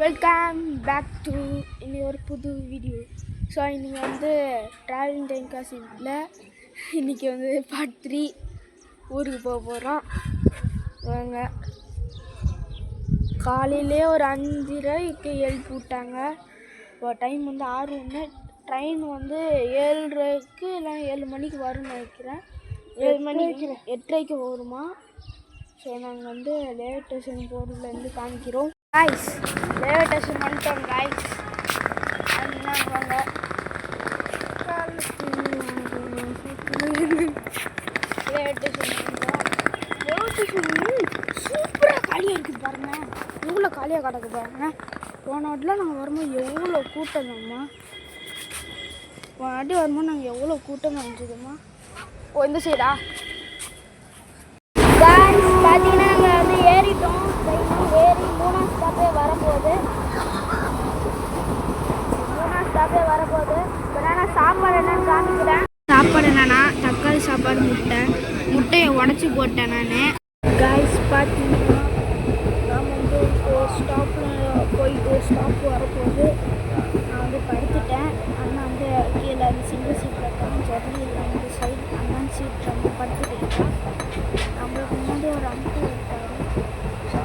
Welcome back to இனி ஒரு புது வீடியோ. ஸோ இன்றைக்கி வந்து ட்ராவலிங் டைம் காசில் இன்றைக்கி வந்து பார்ட் 3 ஊருக்கு போக போகிறோம். வாங்க, காலையிலே ஒரு 5:30க்கு எழுப்பி விட்டாங்க. இப்போ டைம் வந்து 6:01. ட்ரெயின் வந்து 7:30க்கு இல்லை 7 மணிக்கு வரும்னு நினைக்கிறேன். 7 மணிக்கு 8:30க்கு வருமா. ஸோ நாங்கள் வந்து ரயில்வே ஸ்டேஷன் போகிறதுலேருந்து காமிக்கிறோம். காய்ஸ், ரயில்வே ஸ்டேஷன் வந்துட்டோம் காய்ஸ். வாங்க, ரயில்வே ஸ்டேஷன் வந்துட்டோம். ரயில்வே ஸ்டேஷன் சூப்பராக காலியாக இருக்குது பாருங்க. எவ்வளோ காலியாக கிடக்கு பாருங்க. போன வாட்டிலாம் நாங்கள் வரும்போது எவ்வளோ கூட்டம் தான்மா. போன வாட்டி வரும்போது நாங்கள் எவ்வளோ கூட்டமாக இருந்துச்சுதுமா. ஓ, இந்த சைடா பார்த்தீங்கன்னா நாங்கள் வந்து ஏறிட்டோம். ஏறி 3ஆம் ஸ்டாப்பே வரப்போகுது. இப்போ நான் சாப்பாடு என்னன்னு காமிக்கிறேன். சாப்பாடு என்னன்னா தக்காளி சாப்பாடு, முட்டையை உடச்சி போட்டேன் நான். காய்ஸ் பார்த்தீங்கன்னா நான் வந்து ஒரு ஸ்டாப்பு வரப்போகுது. நான் வந்து படுத்துட்டேன். அண்ணா வந்து கீழே அந்த சிங்கிள் சீட்டில் இருக்கான்னு சொல்லி அந்த சைடு அண்ணன் சீட்டில் வந்து படுத்துக்கிட்டேன். நம்மளுக்கு முன்னாடி ஒரு அங்கிள் இருக்கார்.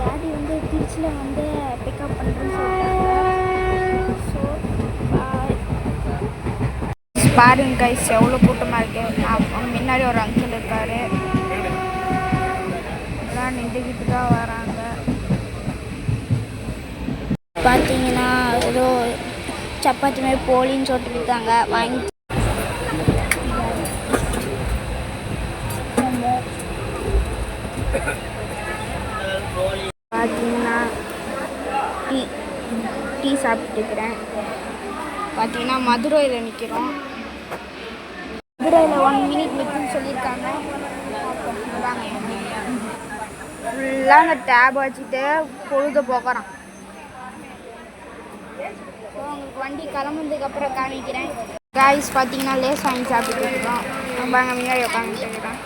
டாடி வந்து திருச்சியில் வந்து பிக்கப் பண்ணுறேன்னு சொல்லிட்டாங்க. ஸோ பாருங்க கைஸ், எவ்வளோ கூட்டமாக இருக்குது. முன்னாடி ஒரு அங்கிள் இருக்கார். எல்லாம் நின்றுக்கிட்டு தான் வராங்க. பார்த்தீங்கன்னா ஏதோ சப்பாத்தி மாதிரி போலின்னு சொல்லிட்டு இருக்காங்க. வாங்கி பார்த்தீங்கன்னா டீ சாப்பிட்டுருக்கிறேன். பார்த்தீங்கன்னா மதுரையில் நிற்கிறோம். மதுரையில் 1 மினிட் நிற்குன்னு சொல்லியிருக்காங்க. ஃபுல்லாக அந்த டேப் வச்சுட்டு பொழுது போக்குறான். ஸோ உங்களுக்கு வண்டி கிளம்புனதுக்கப்புறம் காமிக்கிறேன். காய்ஸ் பார்த்தீங்கன்னா லேஸ் வாங்கி சாப்பிட்டு இருக்கோம். நம்ம அங்கே முன்னாடி உட்காந்துட்டு இருக்கிறோம்.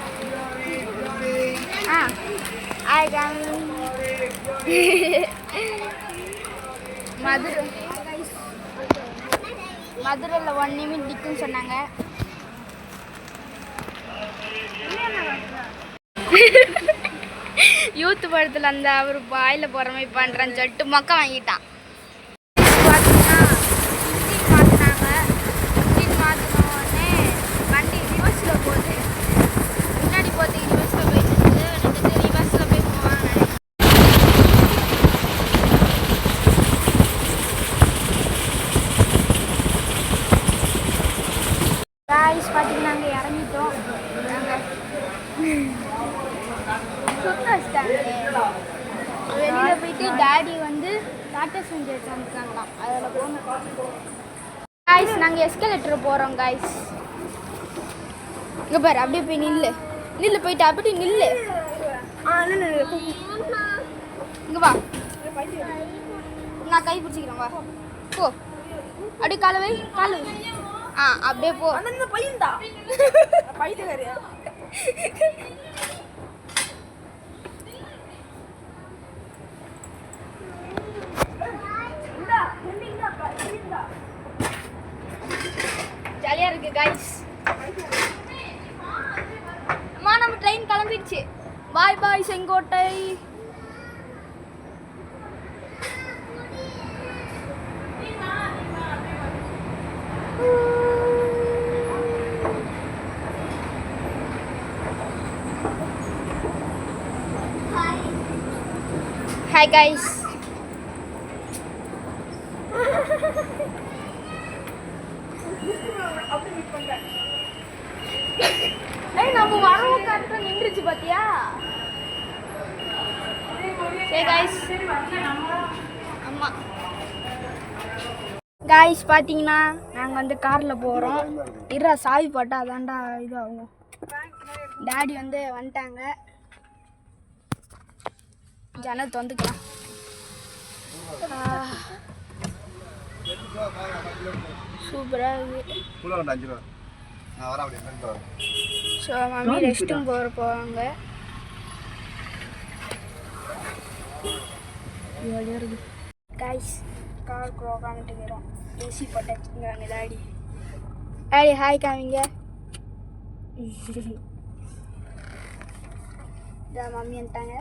மதுரையில் 1 நிமிட் நிற்குன்னு சொன்னாங்க. யூத் படத்தில் அந்த அவர் பாயில் போகிற மாதிரி பண்ணுறான்னு சொல்லிட்டு மொக்க வாங்கிட்டான். பார்த்தீங்கன்னா இன்ஜின் மாற்றினோடனே வண்டி ரிவர்ஸில் போகுது. முன்னாடி போகிறது ரிவர்ஸில் போயிட்டு ரிவர்ஸில் போய் போவாங்க. காய்ஸ் பார்த்தீங்கன்னா அங்கே இறங்கிட்டோம். நாங்கள் சுத்த வச்சிட்டாங்க. வெளியில் போயிட்டு டாடி வந்து டாட்டா செஞ்சு வச்சுருக்காங்களாம். அதில் போகணும். காய்ஸ், நாங்கள் எஸ்கலேட்டர் போகிறோம் காய்ஸ். இங்கே பாரு, அப்படியே போய் நில்லு போயிட்டு அப்படி நில்லு. இங்கே வா, நான் கை பிடிச்சிக்கிறேன். வா, போ, அப்படியே காலை வை. அப்படியே போ. ஜாலியா இருக்கு கைஸ். அம்மா, நம்ம ட்ரெயின் கிளம்பிடுச்சு. Bye bye Sengottai. Hi guys. நம்ம வரவும் கரெக்டாக நின்றுச்சு பார்த்தியா? சரி கைஸ். அம்மா காய்ஸ் பார்த்தீங்கன்னா நாங்கள் வந்து காரில் போகிறோம். சாவி போட்டால் அதான்டா இதாகும். டாடி வந்து வந்துட்டாங்க. ஜன்னல் திறந்துக்கலாம். சூப்பராக இருக்குது. ஸோ மம்மி ரெஸ்ட்டும் போவாங்க. ஜாலியாக இருக்குது. கைஸ் காருக்குள்ள உட்காந்துட்டு இருக்கிறோம். ஏசி போட்டு வச்சுருந்தாங்க டாடி. டாடி ஹாய் காமிங்க. இதான் மம்மி வந்துட்டாங்க.